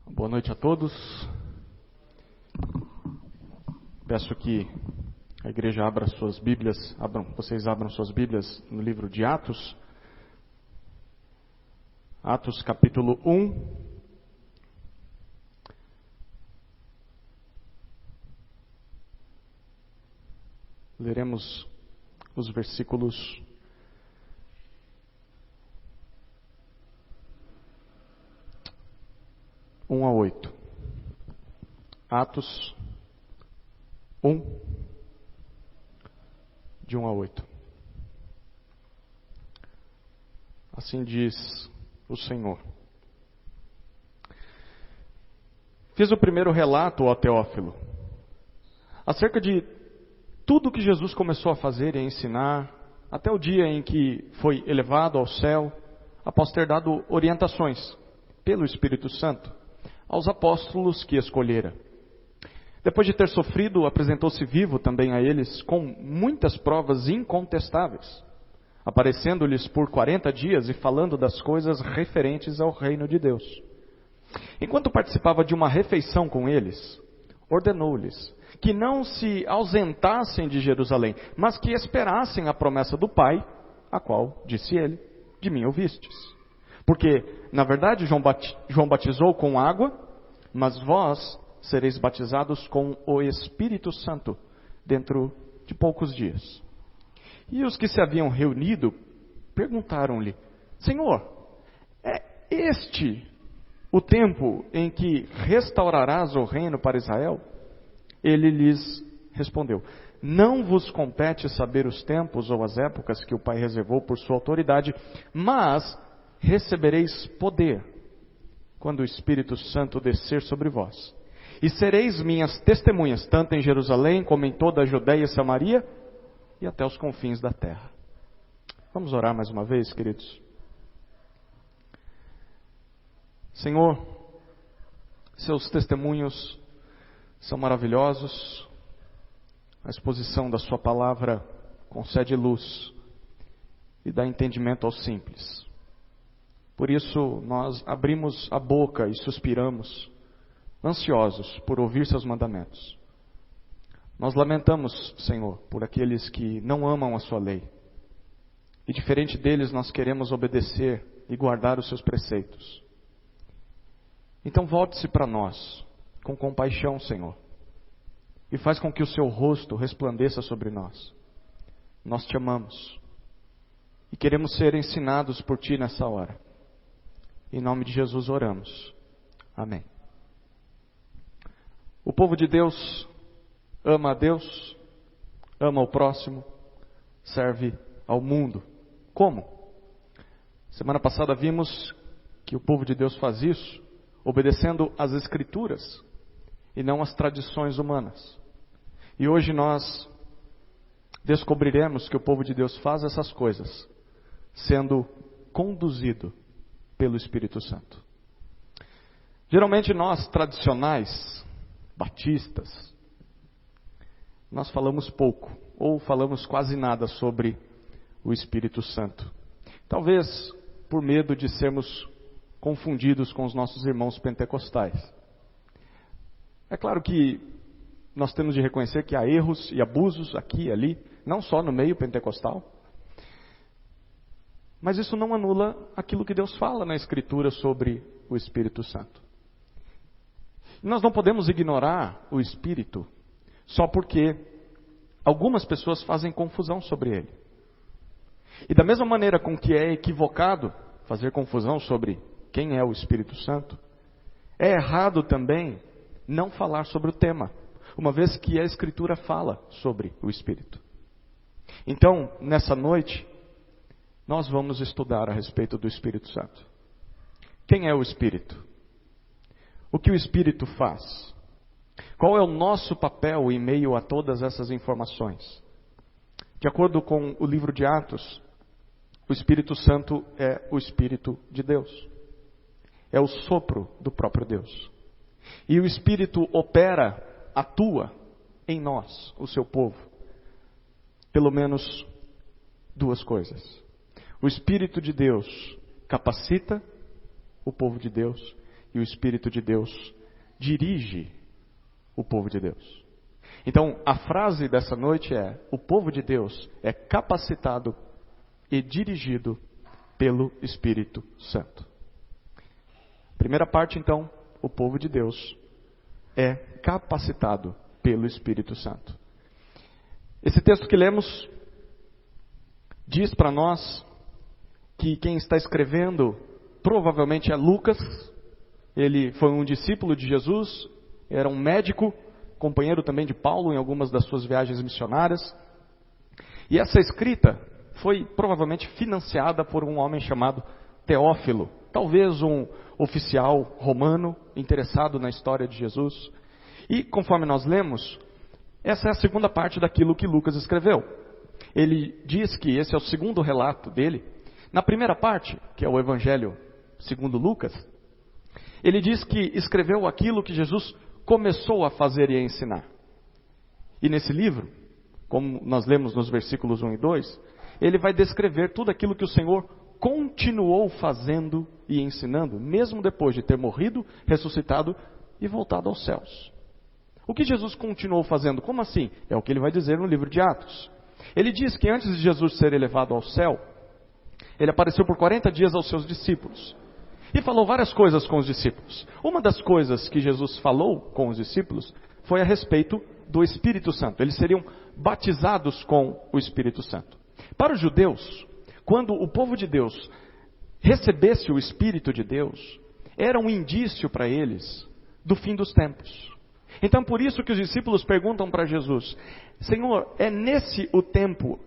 Boa noite a todos. Peço que a igreja abra suas Bíblias, vocês abram suas Bíblias no livro de Atos. Atos capítulo 1. Leremos os versículos 1 a 8. Atos 1, de 1 a 8. Assim diz o Senhor. Fiz o primeiro relato, ó Teófilo, acerca de tudo que Jesus começou a fazer e a ensinar, até o dia em que foi elevado ao céu, após ter dado orientações pelo Espírito Santo aos apóstolos que escolhera. Depois de ter sofrido, apresentou-se vivo também a eles, com muitas provas incontestáveis, aparecendo-lhes por 40 dias e falando das coisas referentes ao reino de Deus. Enquanto participava de uma refeição com eles, ordenou-lhes que não se ausentassem de Jerusalém, mas que esperassem a promessa do Pai, a qual, disse ele, de mim ouvistes. Porque, na verdade, João batizou com água, mas vós sereis batizados com o Espírito Santo dentro de poucos dias. E os que se haviam reunido perguntaram-lhe: Senhor, é este o tempo em que restaurarás o reino para Israel? Ele lhes respondeu: Não vos compete saber os tempos ou as épocas que o Pai reservou por sua autoridade, mas recebereis poder quando o Espírito Santo descer sobre vós. E sereis minhas testemunhas, tanto em Jerusalém como em toda a Judeia e Samaria e até os confins da terra. Vamos orar mais uma vez, queridos. Senhor, seus testemunhos são maravilhosos. A exposição da sua palavra concede luz e dá entendimento aos simples. Por isso nós abrimos a boca e suspiramos, ansiosos por ouvir seus mandamentos. Nós lamentamos, Senhor, por aqueles que não amam a sua lei. E diferente deles, nós queremos obedecer e guardar os seus preceitos. Então volte-se para nós, com compaixão, Senhor, e faz com que o seu rosto resplandeça sobre nós. Nós te amamos e queremos ser ensinados por ti nessa hora. Em nome de Jesus oramos. Amém. O povo de Deus ama a Deus, ama o próximo, serve ao mundo. Como? Semana passada vimos que o povo de Deus faz isso obedecendo às Escrituras e não às tradições humanas. E hoje nós descobriremos que o povo de Deus faz essas coisas sendo conduzido pelo Espírito Santo. Geralmente nós, tradicionais, batistas, nós falamos pouco, ou falamos quase nada sobre o Espírito Santo. Talvez por medo de sermos confundidos com os nossos irmãos pentecostais. É claro que nós temos de reconhecer que há erros e abusos aqui e ali, não só no meio pentecostal, mas isso não anula aquilo que Deus fala na Escritura sobre o Espírito Santo. Nós não podemos ignorar o Espírito só porque algumas pessoas fazem confusão sobre ele. E da mesma maneira com que é equivocado fazer confusão sobre quem é o Espírito Santo, é errado também não falar sobre o tema, uma vez que a Escritura fala sobre o Espírito. Então, nessa noite, nós vamos estudar a respeito do Espírito Santo. Quem é o Espírito? O que o Espírito faz? Qual é o nosso papel em meio a todas essas informações? De acordo com o livro de Atos, o Espírito Santo é o Espírito de Deus. É o sopro do próprio Deus. E o Espírito opera, atua em nós, o seu povo. Pelo menos duas coisas. O Espírito de Deus capacita o povo de Deus e o Espírito de Deus dirige o povo de Deus. Então, a frase dessa noite é: o povo de Deus é capacitado e dirigido pelo Espírito Santo. Primeira parte, então, o povo de Deus é capacitado pelo Espírito Santo. Esse texto que lemos diz para nós que quem está escrevendo provavelmente é Lucas. Ele foi um discípulo de Jesus, era um médico, companheiro também de Paulo em algumas das suas viagens missionárias. E essa escrita foi provavelmente financiada por um homem chamado Teófilo, talvez um oficial romano interessado na história de Jesus. E conforme nós lemos, essa é a segunda parte daquilo que Lucas escreveu. Ele diz que esse é o segundo relato dele. Na primeira parte, que é o Evangelho segundo Lucas, ele diz que escreveu aquilo que Jesus começou a fazer e a ensinar. E nesse livro, como nós lemos nos versículos 1 e 2, ele vai descrever tudo aquilo que o Senhor continuou fazendo e ensinando, mesmo depois de ter morrido, ressuscitado e voltado aos céus. O que Jesus continuou fazendo? Como assim? É o que ele vai dizer no livro de Atos. Ele diz que antes de Jesus ser elevado ao céu, ele apareceu por 40 dias aos seus discípulos. E falou várias coisas com os discípulos. Uma das coisas que Jesus falou com os discípulos foi a respeito do Espírito Santo. Eles seriam batizados com o Espírito Santo. Para os judeus, quando o povo de Deus recebesse o Espírito de Deus, era um indício para eles do fim dos tempos. Então por isso que os discípulos perguntam para Jesus: Senhor, é nesse o tempo,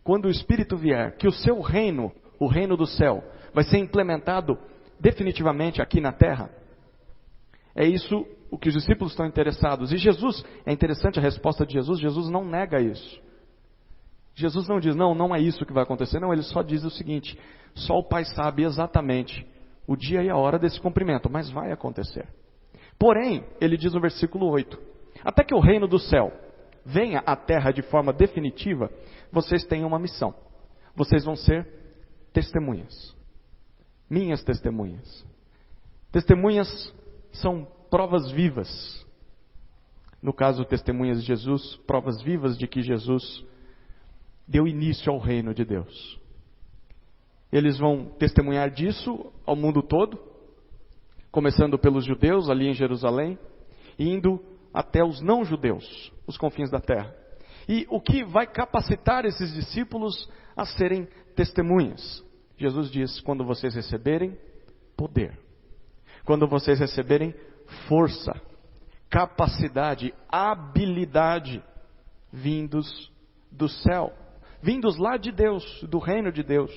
quando o Espírito vier, que o seu reino, o reino do céu, vai ser implementado definitivamente aqui na terra? É isso o que os discípulos estão interessados. E Jesus, é interessante a resposta de Jesus, Jesus não nega isso. Jesus não diz, não é isso que vai acontecer. Não, ele só diz o seguinte: só o Pai sabe exatamente o dia e a hora desse cumprimento, mas vai acontecer. Porém, ele diz no versículo 8, até que o reino do céu venha à terra de forma definitiva, vocês têm uma missão. Vocês vão ser testemunhas. Minhas testemunhas. Testemunhas são provas vivas. No caso, testemunhas de Jesus, provas vivas de que Jesus deu início ao reino de Deus. Eles vão testemunhar disso ao mundo todo, começando pelos judeus ali em Jerusalém, indo até os não-judeus, os confins da terra. E o que vai capacitar esses discípulos a serem testemunhas? Jesus diz: quando vocês receberem poder, quando vocês receberem força, capacidade, habilidade, vindos do céu, vindos lá de Deus, do reino de Deus,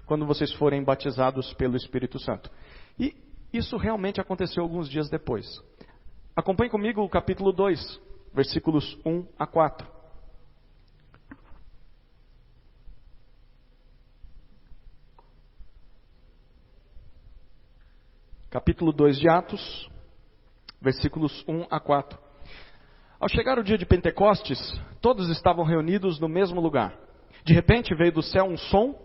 quando vocês forem batizados pelo Espírito Santo. E isso realmente aconteceu alguns dias depois. Acompanhe comigo o capítulo 2, versículos 1 a 4. Capítulo 2 de Atos, versículos 1 a 4. Ao chegar o dia de Pentecostes, todos estavam reunidos no mesmo lugar. De repente veio do céu um som,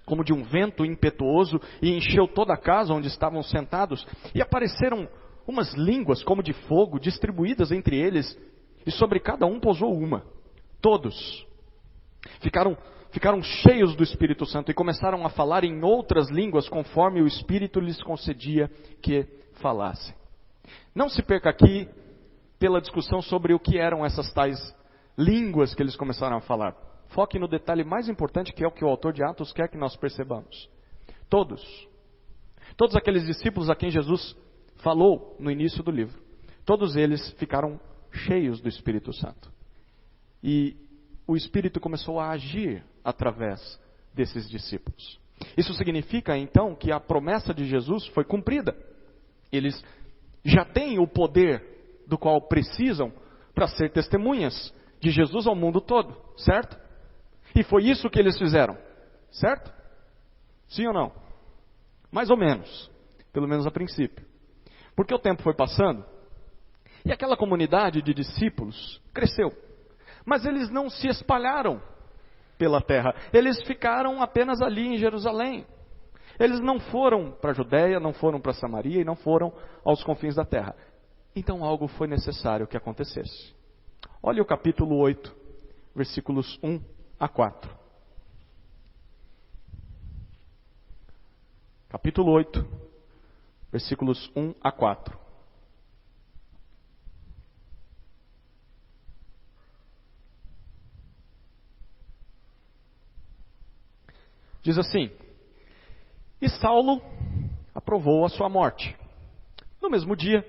como de um vento impetuoso, e encheu toda a casa onde estavam sentados, e apareceram umas línguas como de fogo, distribuídas entre eles, e sobre cada um pousou uma. Todos ficaram cheios do Espírito Santo e começaram a falar em outras línguas, conforme o Espírito lhes concedia que falassem. Não se perca aqui pela discussão sobre o que eram essas tais línguas que eles começaram a falar. Foque no detalhe mais importante, que é o que o autor de Atos quer que nós percebamos. Todos aqueles discípulos a quem Jesus falou no início do livro, todos eles ficaram cheios do Espírito Santo. E o Espírito começou a agir através desses discípulos. Isso significa então que a promessa de Jesus foi cumprida. Eles já têm o poder do qual precisam para ser testemunhas de Jesus ao mundo todo, certo? E foi isso que eles fizeram, certo? Sim ou não? Mais ou menos, pelo menos a princípio. Porque o tempo foi passando e aquela comunidade de discípulos cresceu. Mas eles não se espalharam pela terra, eles ficaram apenas ali em Jerusalém. Eles não foram para a Judéia, não foram para Samaria e não foram aos confins da terra. Então algo foi necessário que acontecesse. Olha o capítulo 8, versículos 1 a 4. Capítulo 8, versículos 1 a 4. Diz assim: E Saulo aprovou a sua morte. No mesmo dia,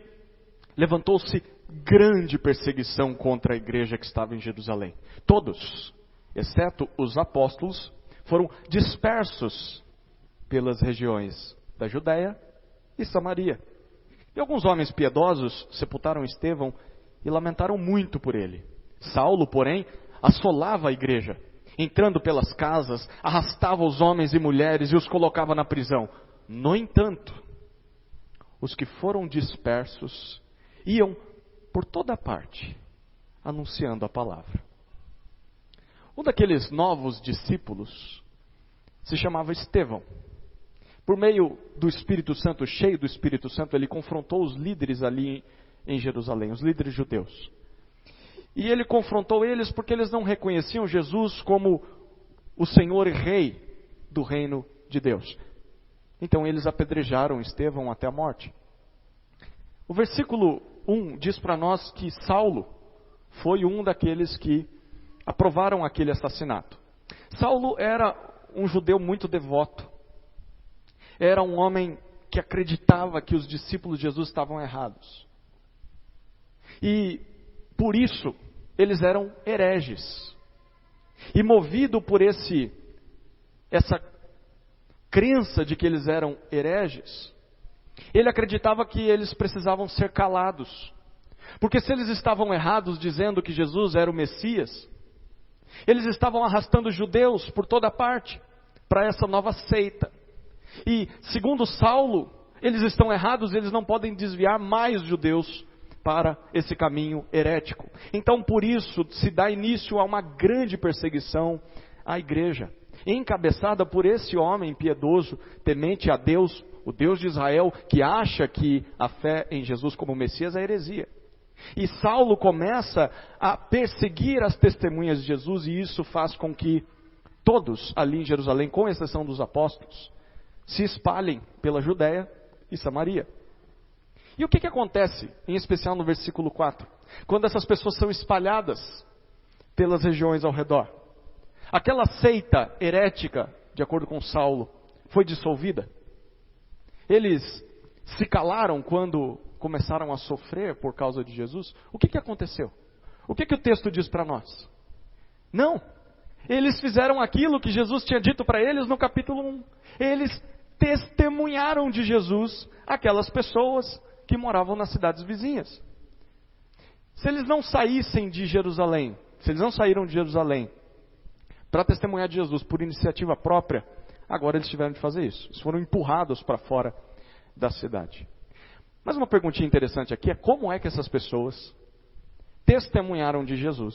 levantou-se grande perseguição contra a igreja que estava em Jerusalém. Todos, exceto os apóstolos, foram dispersos pelas regiões da Judéia e Samaria. E alguns homens piedosos sepultaram Estevão e lamentaram muito por ele. Saulo, porém, assolava a igreja. Entrando pelas casas, arrastava os homens e mulheres e os colocava na prisão. No entanto, os que foram dispersos iam por toda parte, anunciando a palavra. Um daqueles novos discípulos se chamava Estevão. Por meio do Espírito Santo, cheio do Espírito Santo, ele confrontou os líderes ali em Jerusalém, os líderes judeus. E ele confrontou eles porque eles não reconheciam Jesus como o Senhor e Rei do reino de Deus. Então eles apedrejaram Estevão até a morte. O versículo 1 diz para nós que Saulo foi um daqueles que aprovaram aquele assassinato. Saulo era um judeu muito devoto. Era um homem que acreditava que os discípulos de Jesus estavam errados. E por isso, eles eram hereges. E movido por essa crença de que eles eram hereges, ele acreditava que eles precisavam ser calados. Porque se eles estavam errados dizendo que Jesus era o Messias, eles estavam arrastando judeus por toda parte para essa nova seita. E, segundo Saulo, eles estão errados e eles não podem desviar mais judeus para esse caminho herético. Então, por isso, se dá início a uma grande perseguição à igreja, encabeçada por esse homem piedoso, temente a Deus, o Deus de Israel, que acha que a fé em Jesus como Messias é heresia. E Saulo começa a perseguir as testemunhas de Jesus, e isso faz com que todos ali em Jerusalém, com exceção dos apóstolos, se espalhem pela Judéia e Samaria. E o que acontece, em especial no versículo 4? Quando essas pessoas são espalhadas pelas regiões ao redor. Aquela seita herética, de acordo com Saulo, foi dissolvida. Eles se calaram quando começaram a sofrer por causa de Jesus. O que aconteceu? O que o texto diz para nós? Não, eles fizeram aquilo que Jesus tinha dito para eles no capítulo 1. Eles testemunharam de Jesus aquelas pessoas que moravam nas cidades vizinhas. Se eles não saíssem de Jerusalém, se eles não saíram de Jerusalém para testemunhar de Jesus por iniciativa própria, agora eles tiveram de fazer isso. Eles foram empurrados para fora da cidade. Mas uma perguntinha interessante aqui é: como é que essas pessoas testemunharam de Jesus,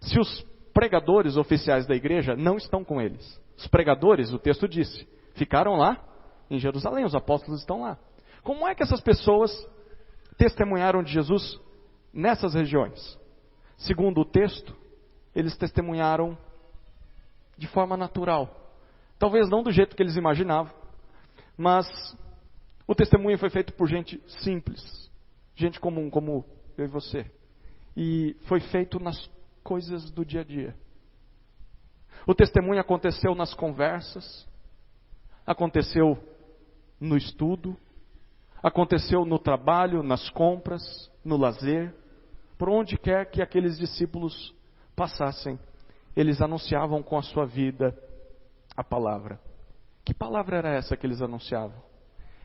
se os pregadores oficiais da igreja não estão com eles? Os pregadores, o texto disse, ficaram lá em Jerusalém, os apóstolos estão lá. Como é que essas pessoas testemunharam de Jesus nessas regiões? Segundo o texto, eles testemunharam de forma natural. Talvez não do jeito que eles imaginavam, mas o testemunho foi feito por gente simples, gente comum, como eu e você. E foi feito nas coisas do dia a dia. O testemunho aconteceu nas conversas, aconteceu no estudo, aconteceu no trabalho, nas compras, no lazer, por onde quer que aqueles discípulos passassem, eles anunciavam com a sua vida a palavra. Que palavra era essa que eles anunciavam?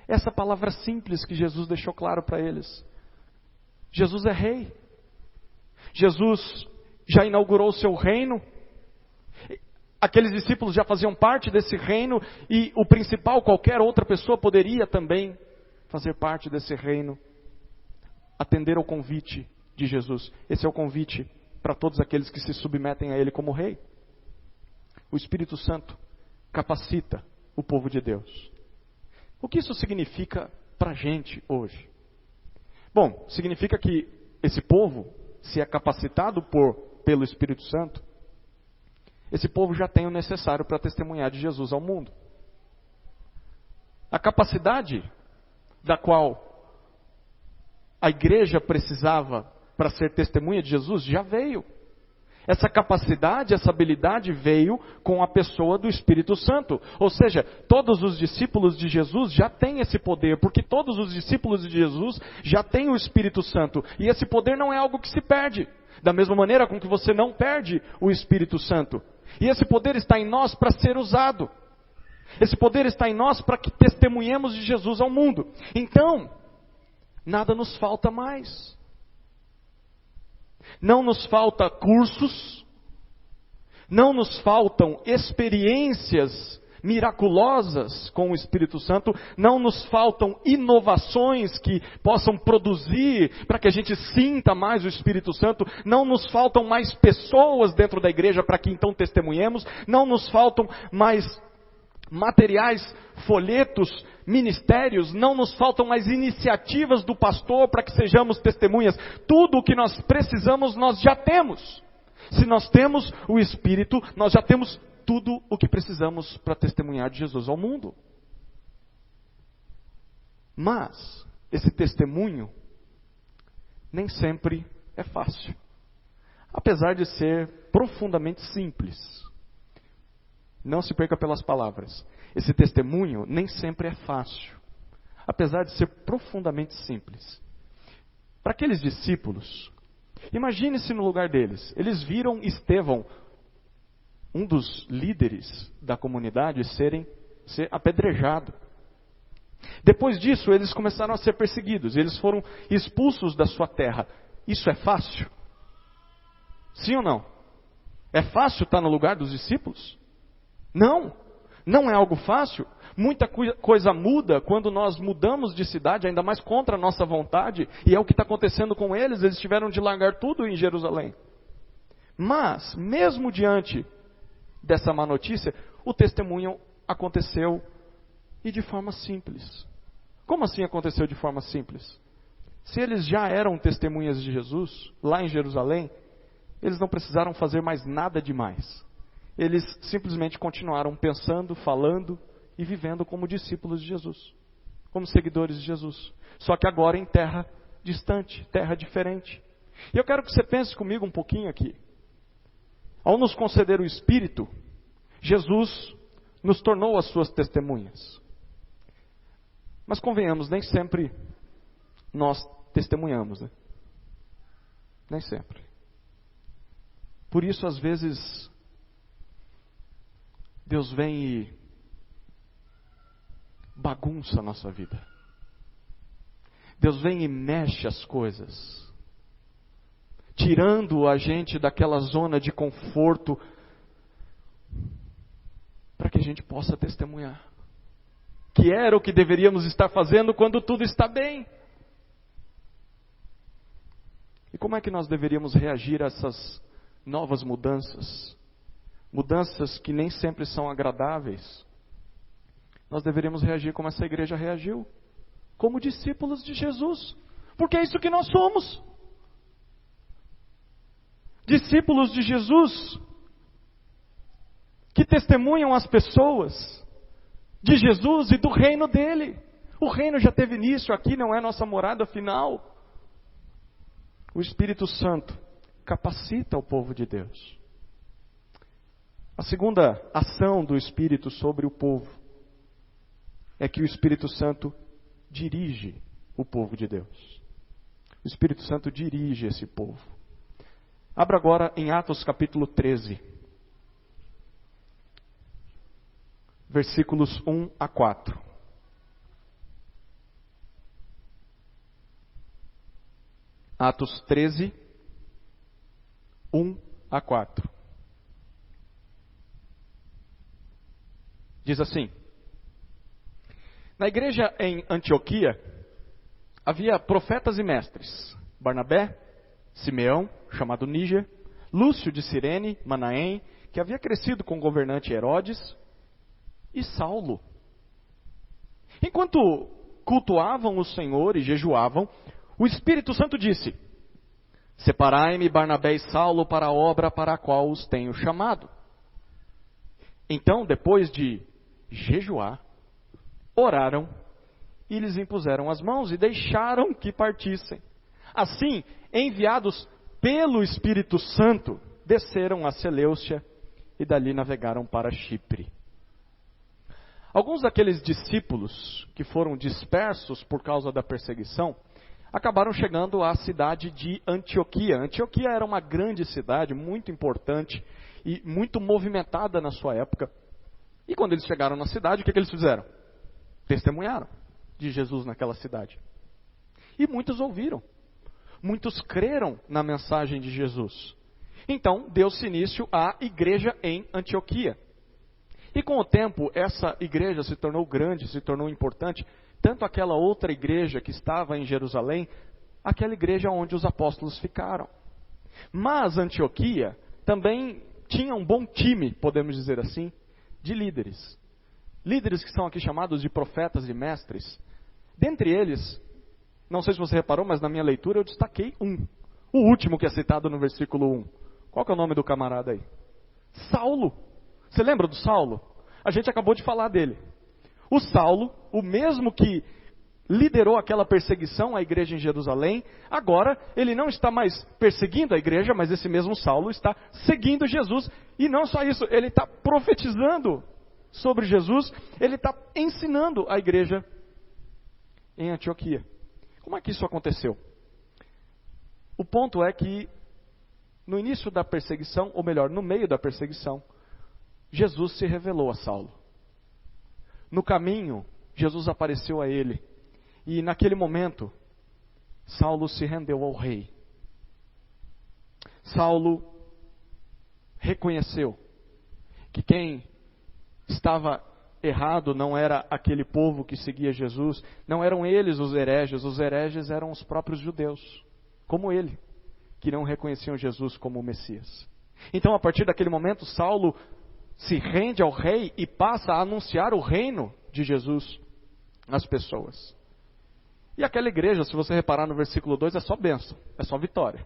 Essa palavra simples que Jesus deixou claro para eles. Jesus é rei. Jesus já inaugurou o seu reino. Aqueles discípulos já faziam parte desse reino e o principal, qualquer outra pessoa poderia também fazer parte desse reino, atender ao convite de Jesus. Esse é o convite para todos aqueles que se submetem a Ele como Rei. O Espírito Santo capacita o povo de Deus. O que isso significa para a gente hoje? Bom, significa que esse povo, se é capacitado pelo Espírito Santo, esse povo já tem o necessário para testemunhar de Jesus ao mundo. A capacidade da qual a igreja precisava para ser testemunha de Jesus já veio. Essa capacidade, essa habilidade veio com a pessoa do Espírito Santo. Ou seja, todos os discípulos de Jesus já têm esse poder, porque todos os discípulos de Jesus já têm o Espírito Santo. E esse poder não é algo que se perde. Da mesma maneira com que você não perde o Espírito Santo. E esse poder está em nós para ser usado. Esse poder está em nós para que testemunhemos de Jesus ao mundo. Então, nada nos falta mais. Não nos falta cursos, não nos faltam experiências miraculosas com o Espírito Santo, não nos faltam inovações que possam produzir para que a gente sinta mais o Espírito Santo, não nos faltam mais pessoas dentro da igreja para que então testemunhemos, não nos faltam mais materiais, folhetos, ministérios, não nos faltam mais iniciativas do pastor para que sejamos testemunhas. Tudo o que nós precisamos, nós já temos. Se nós temos o Espírito, nós já temos tudo o que precisamos para testemunhar de Jesus ao mundo. Mas, esse testemunho nem sempre é fácil. Apesar de ser profundamente simples. Não se perca pelas palavras. Esse testemunho nem sempre é fácil, apesar de ser profundamente simples. Para aqueles discípulos, imagine-se no lugar deles. Eles viram Estevão, um dos líderes da comunidade, ser apedrejado. Depois disso, eles começaram a ser perseguidos. Eles foram expulsos da sua terra. Isso é fácil? Sim ou não? É fácil estar no lugar dos discípulos? Não, não é algo fácil. Muita coisa muda quando nós mudamos de cidade, ainda mais contra a nossa vontade, e é o que está acontecendo com eles. Eles tiveram de largar tudo em Jerusalém. Mas, mesmo diante dessa má notícia, o testemunho aconteceu e de forma simples. Como assim aconteceu de forma simples? Se eles já eram testemunhas de Jesus, lá em Jerusalém, eles não precisaram fazer mais nada demais. Eles simplesmente continuaram pensando, falando e vivendo como discípulos de Jesus, como seguidores de Jesus. Só que agora em terra distante, terra diferente. E eu quero que você pense comigo um pouquinho aqui. Ao nos conceder o Espírito, Jesus nos tornou as suas testemunhas. Mas convenhamos, nem sempre nós testemunhamos, né? Nem sempre. Por isso, às vezes, Deus vem e bagunça a nossa vida. Deus vem e mexe as coisas, tirando a gente daquela zona de conforto, para que a gente possa testemunhar. Que era o que deveríamos estar fazendo quando tudo está bem. E como é que nós deveríamos reagir a essas novas mudanças? Mudanças que nem sempre são agradáveis. Nós deveríamos reagir como essa igreja reagiu. Como discípulos de Jesus. Porque é isso que nós somos. Discípulos de Jesus. Que testemunham as pessoas de Jesus e do reino dele. O reino já teve início, aqui não é nossa morada final. O Espírito Santo capacita o povo de Deus. A segunda ação do Espírito sobre o povo é que o Espírito Santo dirige o povo de Deus. O Espírito Santo dirige esse povo. Abra agora em Atos capítulo 13, versículos 1 a 4. Atos 13, 1 a 4. Diz assim: na igreja em Antioquia, havia profetas e mestres, Barnabé, Simeão, chamado Níger, Lúcio de Cirene, Manaém, que havia crescido com o governante Herodes, e Saulo. Enquanto cultuavam o Senhor e jejuavam, o Espírito Santo disse: separai-me Barnabé e Saulo para a obra para a qual os tenho chamado. Então, depois de jejuar, oraram e lhes impuseram as mãos e deixaram que partissem. Assim, enviados pelo Espírito Santo, desceram a Seleucia e dali navegaram para Chipre. Alguns daqueles discípulos que foram dispersos por causa da perseguição, acabaram chegando à cidade de Antioquia. Antioquia era uma grande cidade, muito importante e muito movimentada na sua época. E quando eles chegaram na cidade, o que eles fizeram? Testemunharam de Jesus naquela cidade. E muitos ouviram. Muitos creram na mensagem de Jesus. Então, deu-se início à igreja em Antioquia. E com o tempo, essa igreja se tornou grande, se tornou importante. Tanto aquela outra igreja que estava em Jerusalém, aquela igreja onde os apóstolos ficaram. Mas Antioquia também tinha um bom time, podemos dizer assim, de líderes. Líderes que são aqui chamados de profetas e mestres. Dentre eles, não sei se você reparou, mas na minha leitura eu destaquei um. O último que é citado no versículo 1. Qual que é o nome do camarada aí? Saulo. Você lembra do Saulo? A gente acabou de falar dele. O Saulo, o mesmo que liderou aquela perseguição à igreja em Jerusalém, agora ele não está mais perseguindo a igreja, mas esse mesmo Saulo está seguindo Jesus. E não só isso, ele está profetizando sobre Jesus, ele está ensinando a igreja em Antioquia. Como é que isso aconteceu? O ponto é que no início da perseguição, ou melhor, no meio da perseguição, Jesus se revelou a Saulo. No caminho, Jesus apareceu a ele. E naquele momento, Saulo se rendeu ao rei. Saulo reconheceu que quem estava errado não era aquele povo que seguia Jesus, não eram eles os hereges eram os próprios judeus, como ele, que não reconheciam Jesus como o Messias. Então, a partir daquele momento, Saulo se rende ao rei e passa a anunciar o reino de Jesus às pessoas. E aquela igreja, se você reparar no versículo 2, é só bênção, é só vitória.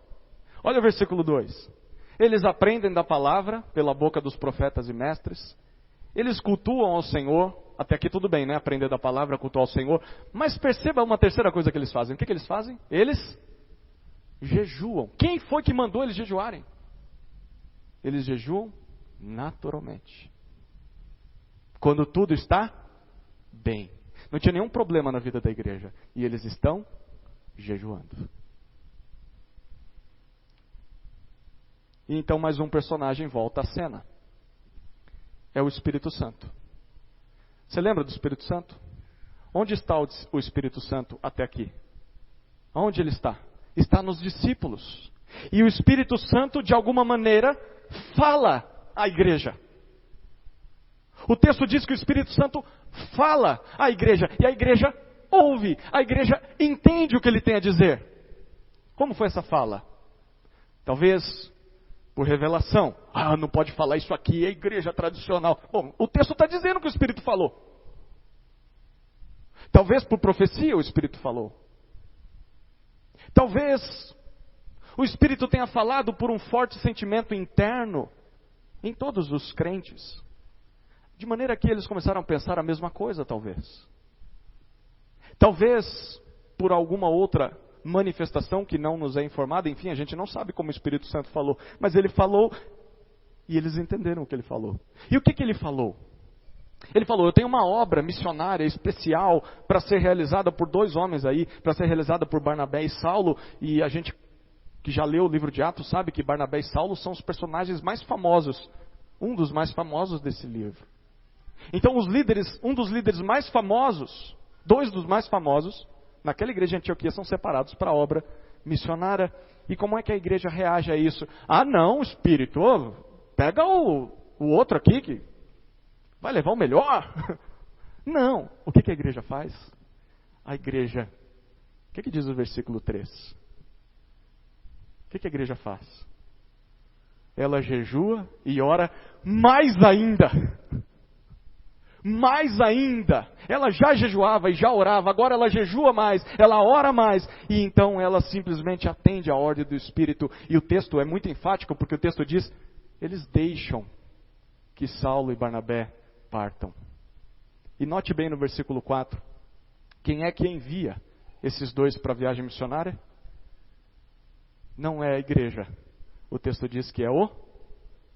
Olha o versículo 2. Eles aprendem da palavra pela boca dos profetas e mestres. Eles cultuam ao Senhor. Até aqui tudo bem, né? Aprender da palavra, cultuar ao Senhor. Mas perceba uma terceira coisa que eles fazem. O que eles fazem? Eles jejuam. Quem foi que mandou eles jejuarem? Eles jejuam naturalmente. Quando tudo está bem. Não tinha nenhum problema na vida da igreja. E eles estão jejuando. E então mais um personagem volta à cena. É o Espírito Santo. Você lembra do Espírito Santo? Onde está o Espírito Santo até aqui? Onde ele está? Está nos discípulos. E o Espírito Santo, de alguma maneira, fala à igreja. O texto diz que o Espírito Santo fala à igreja. E a igreja ouve. A igreja entende o que ele tem a dizer. Como foi essa fala? Talvez por revelação. Não pode falar isso aqui, é igreja tradicional. Bom, o texto está dizendo que o Espírito falou. Talvez por profecia o Espírito falou. Talvez o Espírito tenha falado por um forte sentimento interno em todos os crentes. De maneira que eles começaram a pensar a mesma coisa, talvez. Talvez por alguma outra manifestação que não nos é informada, enfim, a gente não sabe como o Espírito Santo falou, mas ele falou e eles entenderam o que ele falou. E o que ele falou? Ele falou: eu tenho uma obra missionária especial para ser realizada por dois homens aí, para ser realizada por Barnabé e Saulo, e a gente que já leu o livro de Atos sabe que Barnabé e Saulo são os personagens mais famosos, um dos mais famosos desse livro. Então um dos líderes mais famosos, dois dos mais famosos, naquela igreja de Antioquia são separados para a obra missionária. E como é que a igreja reage a isso? Não, Espírito, pega o outro aqui que vai levar o melhor. Não, o que a igreja faz? A igreja, o que diz o versículo 3? O que a igreja faz? Ela jejua e ora mais ainda. Mais ainda, ela já jejuava e já orava, agora ela jejua mais, ela ora mais, e então ela simplesmente atende à ordem do Espírito. E o texto é muito enfático, porque o texto diz, eles deixam que Saulo e Barnabé partam. E note bem no versículo 4, quem é que envia esses dois para a viagem missionária? Não é a igreja. O texto diz que é o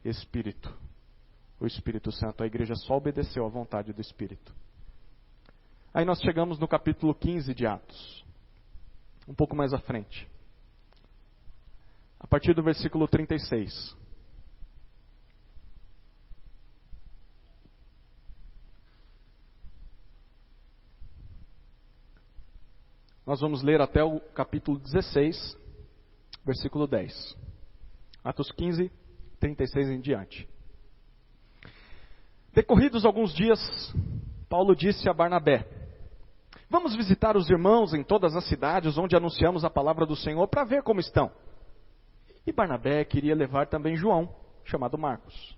Espírito. O Espírito Santo. A igreja só obedeceu à vontade do Espírito. Aí nós chegamos no capítulo 15 de Atos. Um pouco mais à frente. A partir do versículo 36. Nós vamos ler até o capítulo 16, versículo 10. Atos 15, 36 em diante. Decorridos alguns dias, Paulo disse a Barnabé, vamos visitar os irmãos em todas as cidades onde anunciamos a palavra do Senhor para ver como estão. E Barnabé queria levar também João, chamado Marcos.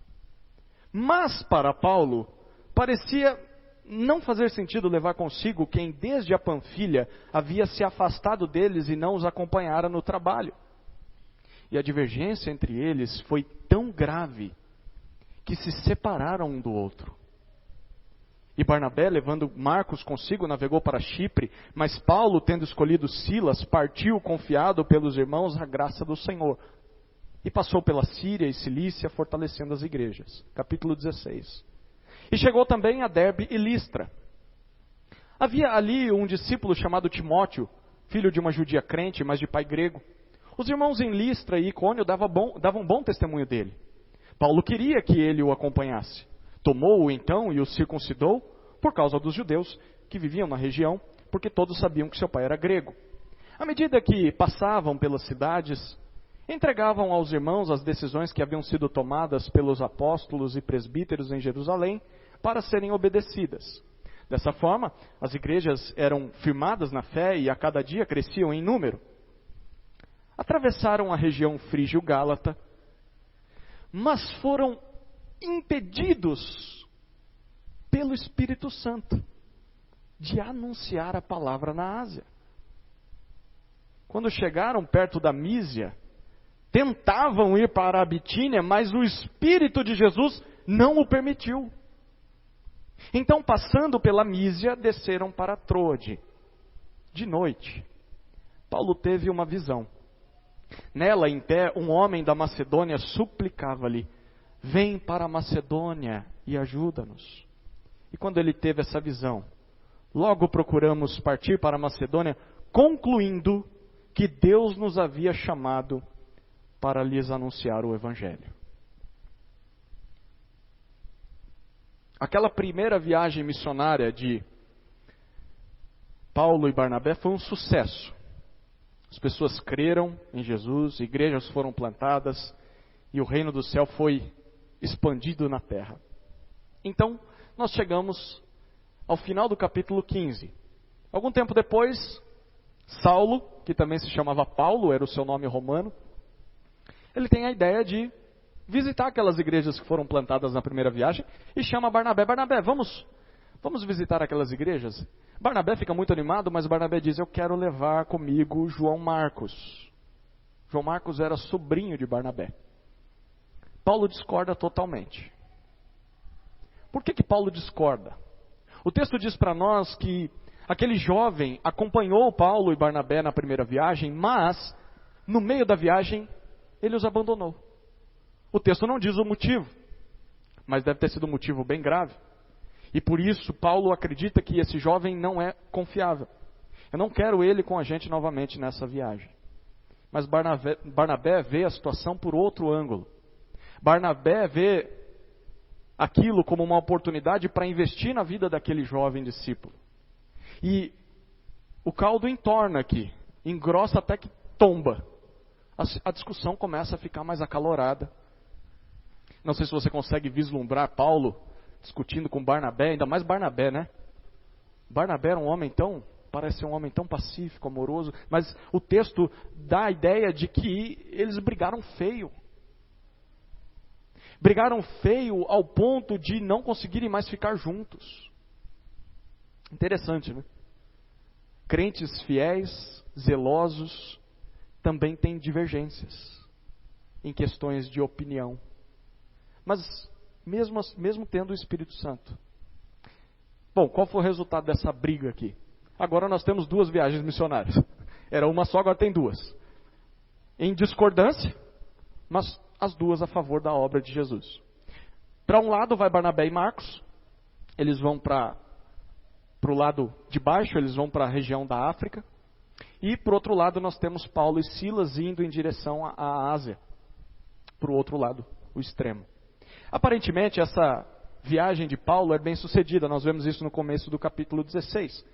Mas para Paulo, parecia não fazer sentido levar consigo quem desde a Panfilha havia se afastado deles e não os acompanhara no trabalho. E a divergência entre eles foi tão grave que se separaram um do outro. E Barnabé, levando Marcos consigo, navegou para Chipre, mas Paulo, tendo escolhido Silas, partiu confiado pelos irmãos à graça do Senhor. E passou pela Síria e Cilícia, fortalecendo as igrejas. Capítulo 16. E chegou também a Derbe e Listra. Havia ali um discípulo chamado Timóteo, filho de uma judia crente, mas de pai grego. Os irmãos em Listra e Icônio davam bom testemunho dele. Paulo queria que ele o acompanhasse. Tomou-o então e o circuncidou por causa dos judeus que viviam na região, porque todos sabiam que seu pai era grego. À medida que passavam pelas cidades, entregavam aos irmãos as decisões que haviam sido tomadas pelos apóstolos e presbíteros em Jerusalém para serem obedecidas. Dessa forma, as igrejas eram firmadas na fé e a cada dia cresciam em número. Atravessaram a região frígio-gálata, mas foram impedidos pelo Espírito Santo de anunciar a palavra na Ásia. Quando chegaram perto da Mísia, tentavam ir para a Bitínia, mas o Espírito de Jesus não o permitiu. Então, passando pela Mísia, desceram para Troade. De noite, Paulo teve uma visão. Nela, em pé, um homem da Macedônia suplicava-lhe, vem para a Macedônia e ajuda-nos. E quando ele teve essa visão, logo procuramos partir para a Macedônia, concluindo que Deus nos havia chamado para lhes anunciar o Evangelho. Aquela primeira viagem missionária de Paulo e Barnabé foi um sucesso. As pessoas creram em Jesus, igrejas foram plantadas e o reino do céu foi expandido na terra. Então, nós chegamos ao final do capítulo 15. Algum tempo depois, Saulo, que também se chamava Paulo, era o seu nome romano, ele tem a ideia de visitar aquelas igrejas que foram plantadas na primeira viagem e chama Barnabé. Barnabé, vamos visitar aquelas igrejas? Barnabé fica muito animado, mas Barnabé diz, eu quero levar comigo João Marcos. João Marcos era sobrinho de Barnabé. Paulo discorda totalmente. Por que Paulo discorda? O texto diz para nós que aquele jovem acompanhou Paulo e Barnabé na primeira viagem, mas no meio da viagem ele os abandonou. O texto não diz o motivo, mas deve ter sido um motivo bem grave. E por isso Paulo acredita que esse jovem não é confiável. Eu não quero ele com a gente novamente nessa viagem. Mas Barnabé vê a situação por outro ângulo. Barnabé vê aquilo como uma oportunidade para investir na vida daquele jovem discípulo. E o caldo entorna aqui, engrossa até que tomba. A discussão começa a ficar mais acalorada. Não sei se você consegue vislumbrar Paulo discutindo com Barnabé, ainda mais Barnabé, né? Barnabé era um homem parece um homem tão pacífico, amoroso, mas o texto dá a ideia de que eles brigaram feio. Brigaram feio ao ponto de não conseguirem mais ficar juntos. Interessante, né? Crentes fiéis, zelosos, também têm divergências em questões de opinião. Mas mesmo tendo o Espírito Santo. Bom, qual foi o resultado dessa briga aqui? Agora nós temos 2 viagens missionárias. Era uma só, agora tem 2. Em discordância, mas as 2 a favor da obra de Jesus. Para um lado vai Barnabé e Marcos. Eles vão para o lado de baixo, eles vão para a região da África. E por outro lado nós temos Paulo e Silas indo em direção à Ásia. Para o outro lado, o extremo. Aparentemente essa viagem de Paulo é bem sucedida. Nós vemos isso no começo do capítulo 16.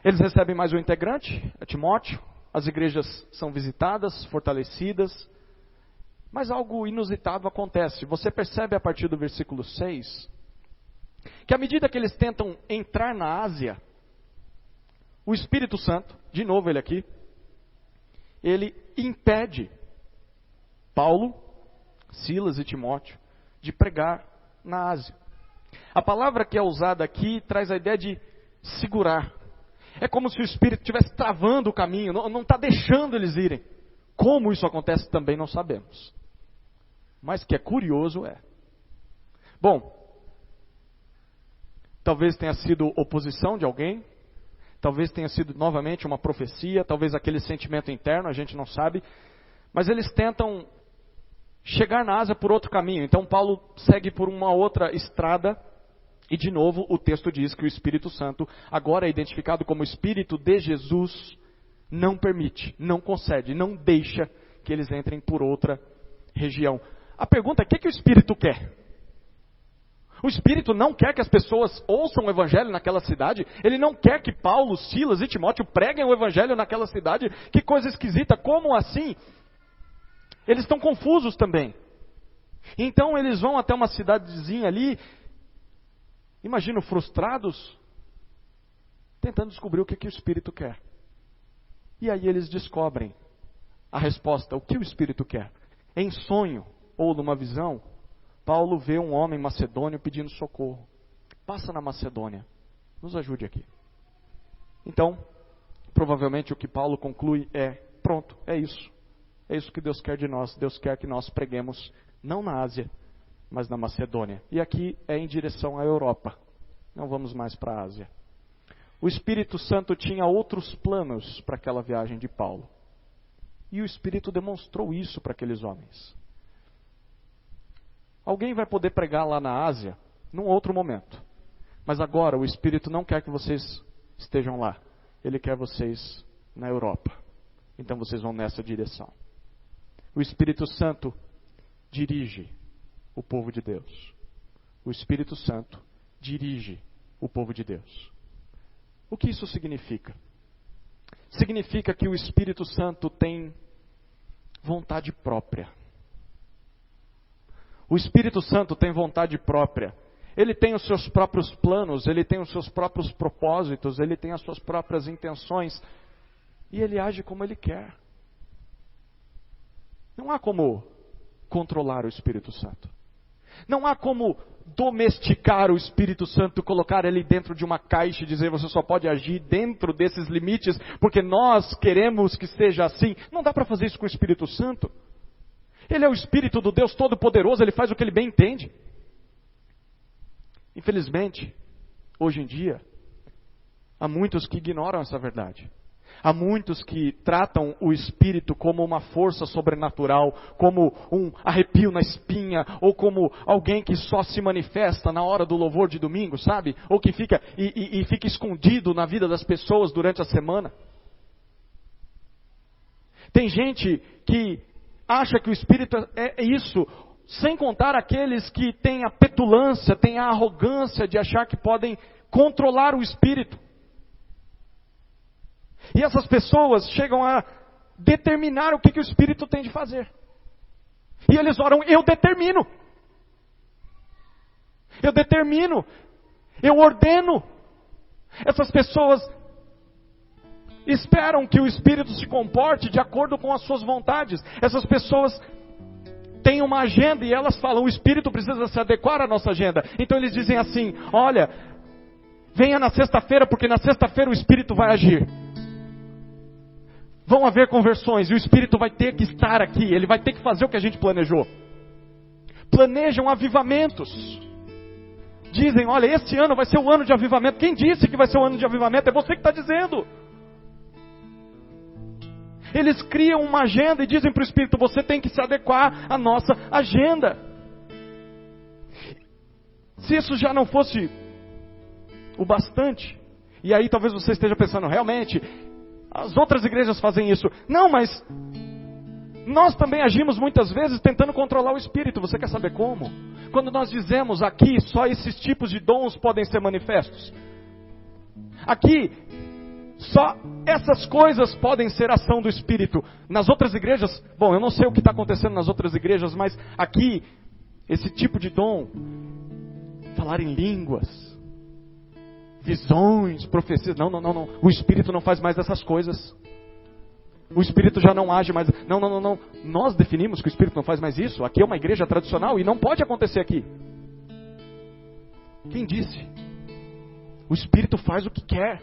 Eles recebem mais um integrante, Timóteo. As igrejas são visitadas, fortalecidas. Mas algo inusitado acontece. Você percebe a partir do versículo 6, que à medida que eles tentam entrar na Ásia, o Espírito Santo, de novo ele aqui, ele impede Paulo, Silas e Timóteo de pregar na Ásia. A palavra que é usada aqui traz a ideia de segurar. É como se o Espírito estivesse travando o caminho, não está deixando eles irem. Como isso acontece também não sabemos. Mas que é curioso é. Bom, talvez tenha sido oposição de alguém, talvez tenha sido novamente uma profecia, talvez aquele sentimento interno, a gente não sabe. Mas eles tentam chegar na Ásia por outro caminho. Então Paulo segue por uma outra estrada. E de novo o texto diz que o Espírito Santo, agora identificado como Espírito de Jesus, não permite, não concede, não deixa que eles entrem por outra região. A pergunta é: o que o Espírito quer? O Espírito não quer que as pessoas ouçam o Evangelho naquela cidade. Ele não quer que Paulo, Silas e Timóteo preguem o Evangelho naquela cidade. Que coisa esquisita, como assim? Eles estão confusos também. Então eles vão até uma cidadezinha ali, imagino frustrados, tentando descobrir o que o Espírito quer. E aí eles descobrem a resposta, o que o Espírito quer. Em sonho ou numa visão, Paulo vê um homem macedônio pedindo socorro. Passa na Macedônia, nos ajude aqui. Então, provavelmente o que Paulo conclui é: pronto, é isso. É isso que Deus quer de nós. Deus quer que nós preguemos não na Ásia, mas na Macedônia. E aqui é em direção à Europa. Não vamos mais para a Ásia. O Espírito Santo tinha outros planos para aquela viagem de Paulo. E o Espírito demonstrou isso para aqueles homens. Alguém vai poder pregar lá na Ásia num outro momento. Mas agora o Espírito não quer que vocês estejam lá. Ele quer vocês na Europa. Então vocês vão nessa direção. O Espírito Santo dirige o povo de Deus. O Espírito Santo dirige o povo de Deus. O que isso significa? Significa que o Espírito Santo tem vontade própria. O Espírito Santo tem vontade própria. Ele tem os seus próprios planos, ele tem os seus próprios propósitos, ele tem as suas próprias intenções. E ele age como ele quer. Não há como controlar o Espírito Santo. Não há como domesticar o Espírito Santo, colocar ele dentro de uma caixa e dizer: você só pode agir dentro desses limites, porque nós queremos que seja assim. Não dá para fazer isso com o Espírito Santo. Ele é o Espírito do Deus Todo-Poderoso, ele faz o que ele bem entende. Infelizmente, hoje em dia, há muitos que ignoram essa verdade. Há muitos que tratam o Espírito como uma força sobrenatural, como um arrepio na espinha, ou como alguém que só se manifesta na hora do louvor de domingo, sabe? Ou que fica fica escondido na vida das pessoas durante a semana. Tem gente que acha que o Espírito é isso, sem contar aqueles que têm a petulância, têm a arrogância de achar que podem controlar o Espírito. E essas pessoas chegam a determinar o que o Espírito tem de fazer. E eles oram: eu determino. Eu determino. Eu ordeno. Essas pessoas esperam que o Espírito se comporte de acordo com as suas vontades. Essas pessoas têm uma agenda e elas falam, o Espírito precisa se adequar à nossa agenda. Então eles dizem assim, olha, venha na sexta-feira, porque na sexta-feira o Espírito vai agir. Vão haver conversões e o Espírito vai ter que estar aqui, ele vai ter que fazer o que a gente planejou. Planejam avivamentos. Dizem, olha, esse ano vai ser o ano de avivamento. Quem disse que vai ser o ano de avivamento? É você que está dizendo. Eles criam uma agenda e dizem para o Espírito, você tem que se adequar à nossa agenda. Se isso já não fosse o bastante, e aí talvez você esteja pensando, realmente, as outras igrejas fazem isso. Não, mas nós também agimos muitas vezes tentando controlar o Espírito. Você quer saber como? Quando nós dizemos aqui, só esses tipos de dons podem ser manifestos. Aqui, só essas coisas podem ser ação do Espírito. Nas outras igrejas, bom, eu não sei o que está acontecendo nas outras igrejas, mas aqui, esse tipo de dom, falar em línguas, visões, profecias, não, o Espírito não faz mais essas coisas. O Espírito já não age mais. Não. Nós definimos que o Espírito não faz mais isso. Aqui é uma igreja tradicional e não pode acontecer aqui. Quem disse? O Espírito faz o que quer.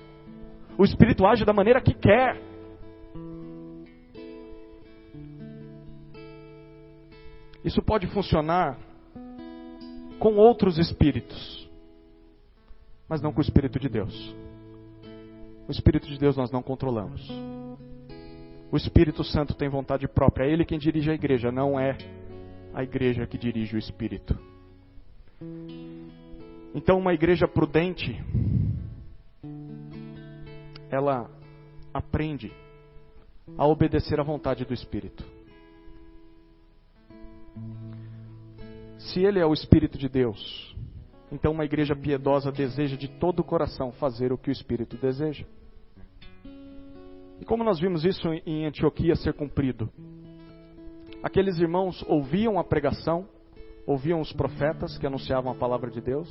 O Espírito age da maneira que quer. Isso pode funcionar com outros espíritos, mas não com o Espírito de Deus. O Espírito de Deus nós não controlamos. O Espírito Santo tem vontade própria. É Ele quem dirige a igreja, não é a igreja que dirige o Espírito. Então uma igreja prudente, ela aprende a obedecer à vontade do Espírito. Se Ele é o Espírito de Deus, então uma igreja piedosa deseja de todo o coração fazer o que o Espírito deseja. E como nós vimos isso em Antioquia ser cumprido? Aqueles irmãos ouviam a pregação, ouviam os profetas que anunciavam a palavra de Deus,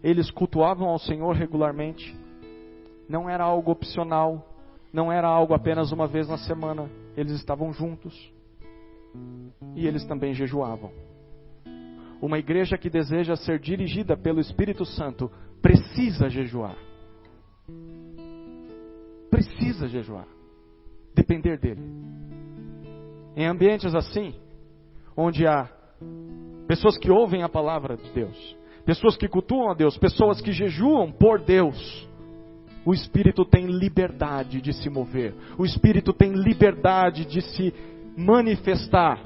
eles cultuavam ao Senhor regularmente, não era algo opcional, não era algo apenas uma vez na semana, eles estavam juntos e eles também jejuavam. Uma igreja que deseja ser dirigida pelo Espírito Santo precisa jejuar. Precisa jejuar. Depender dele. Em ambientes assim, onde há pessoas que ouvem a palavra de Deus, pessoas que cultuam a Deus, pessoas que jejuam por Deus, o Espírito tem liberdade de se mover. O Espírito tem liberdade de se manifestar.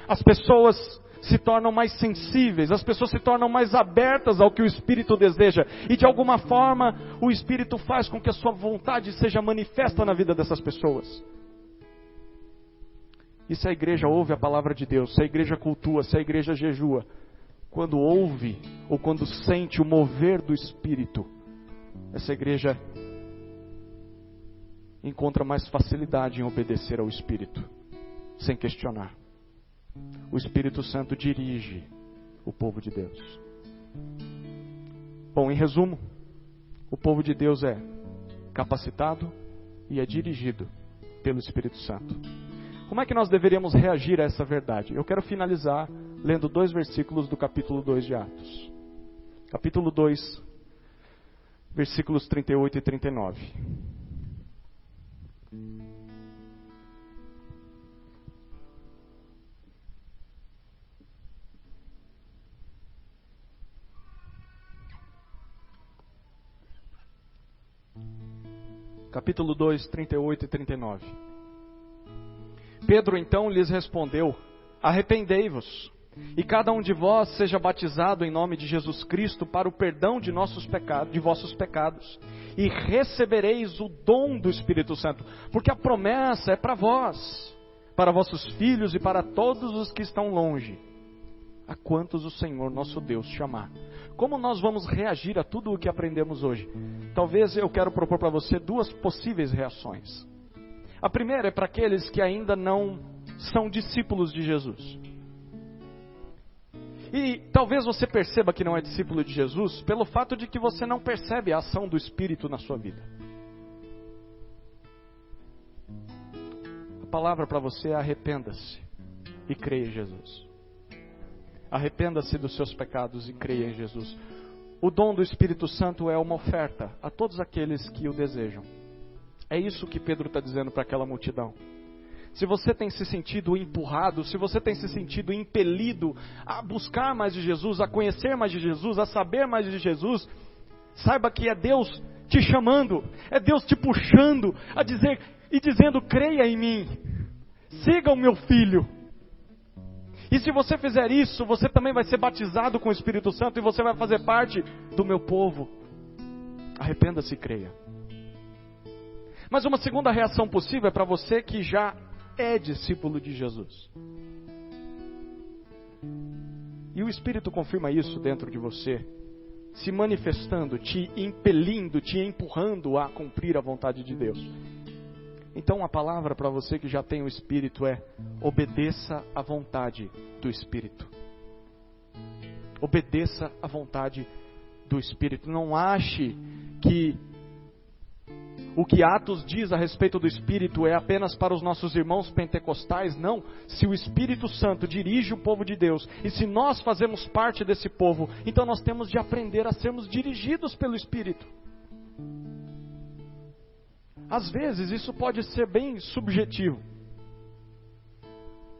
As pessoas se tornam mais sensíveis, as pessoas se tornam mais abertas ao que o Espírito deseja, e de alguma forma o Espírito faz com que a sua vontade seja manifesta na vida dessas pessoas. E se a igreja ouve a palavra de Deus, se a igreja cultua, se a igreja jejua, quando ouve ou quando sente o mover do Espírito, essa igreja encontra mais facilidade em obedecer ao Espírito, sem questionar. O Espírito Santo dirige o povo de Deus. Bom, em resumo, o povo de Deus é capacitado e é dirigido pelo Espírito Santo. Como é que nós deveríamos reagir a essa verdade? Eu quero finalizar lendo 2 versículos do capítulo 2 de Atos. Capítulo 2, versículos 38 e 39. Capítulo 2, 38 e 39. Pedro então lhes respondeu: arrependei-vos, e cada um de vós seja batizado em nome de Jesus Cristo para o perdão de vossos pecados, e recebereis o dom do Espírito Santo, porque a promessa é para vós, para vossos filhos e para todos os que estão longe, a quantos o Senhor nosso Deus chamar. Como nós vamos reagir a tudo o que aprendemos hoje? Talvez eu quero propor para você 2 possíveis reações. A primeira é para aqueles que ainda não são discípulos de Jesus. E talvez você perceba que não é discípulo de Jesus pelo fato de que você não percebe a ação do Espírito na sua vida. A palavra para você é: arrependa-se. e creia em Jesus. Arrependa-se dos seus pecados e creia em Jesus. O dom do Espírito Santo é uma oferta a todos aqueles que o desejam. É isso que Pedro está dizendo para aquela multidão. Se você tem se sentido empurrado, se você tem se sentido impelido a buscar mais de Jesus, a conhecer mais de Jesus, a saber mais de Jesus, saiba que é Deus te chamando, é Deus te puxando a dizer e dizendo: creia em mim, siga o meu filho. E se você fizer isso, você também vai ser batizado com o Espírito Santo e você vai fazer parte do meu povo. Arrependa-se e creia. Mas uma segunda reação possível é para você que já é discípulo de Jesus. E o Espírito confirma isso dentro de você, se manifestando, te impelindo, te empurrando a cumprir a vontade de Deus. Então a palavra para você que já tem o Espírito é: obedeça à vontade do Espírito. Obedeça à vontade do Espírito. Não ache que o que Atos diz a respeito do Espírito é apenas para os nossos irmãos pentecostais. Não. Se o Espírito Santo dirige o povo de Deus, e se nós fazemos parte desse povo, então nós temos de aprender a sermos dirigidos pelo Espírito. Às vezes isso pode ser bem subjetivo.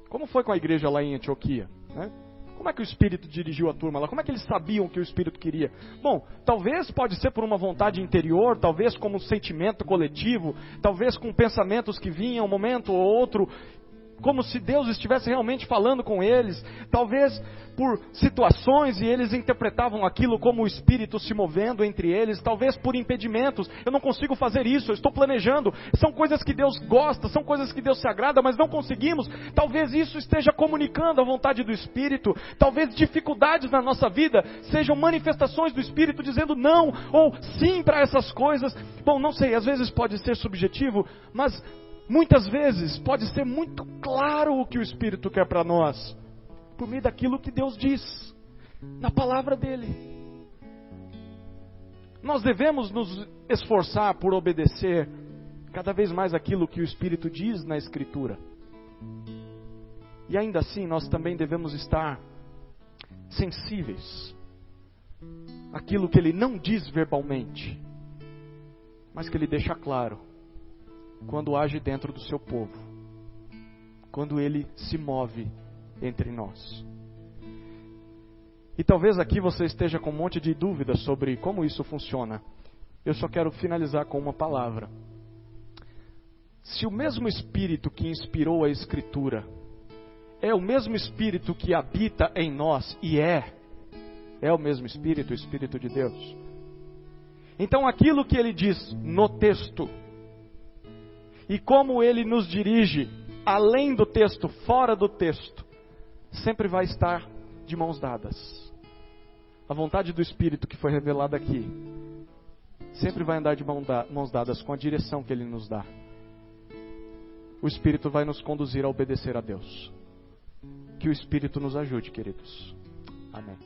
Como foi com a igreja lá em Antioquia, né? Como é que o Espírito dirigiu a turma lá? Como é que eles sabiam o que o Espírito queria? Bom, talvez pode ser por uma vontade interior, talvez como um sentimento coletivo, talvez com pensamentos que vinham um momento ou outro, como se Deus estivesse realmente falando com eles, talvez por situações e eles interpretavam aquilo como o Espírito se movendo entre eles, talvez por impedimentos. Eu não consigo fazer isso, eu estou planejando. São coisas que Deus gosta, são coisas que Deus se agrada, mas não conseguimos. Talvez isso esteja comunicando a vontade do Espírito. Talvez dificuldades na nossa vida sejam manifestações do Espírito dizendo não ou sim para essas coisas. Bom, não sei, às vezes pode ser subjetivo, mas muitas vezes pode ser muito claro o que o Espírito quer para nós, por meio daquilo que Deus diz na palavra dele. Nós devemos nos esforçar por obedecer cada vez mais aquilo que o Espírito diz na Escritura. E ainda assim nós também devemos estar sensíveis àquilo que ele não diz verbalmente, mas que ele deixa claro quando age dentro do seu povo, quando ele se move entre nós. E talvez aqui você esteja com um monte de dúvidas sobre como isso funciona. Eu só quero finalizar com uma palavra. Se o mesmo Espírito que inspirou a Escritura é o mesmo Espírito que habita em nós, e é o mesmo Espírito, o Espírito de Deus, então aquilo que ele diz no texto, e como ele nos dirige além do texto, fora do texto, sempre vai estar de mãos dadas. A vontade do Espírito que foi revelada aqui sempre vai andar de mãos dadas com a direção que ele nos dá. O Espírito vai nos conduzir a obedecer a Deus. Que o Espírito nos ajude, queridos. Amém.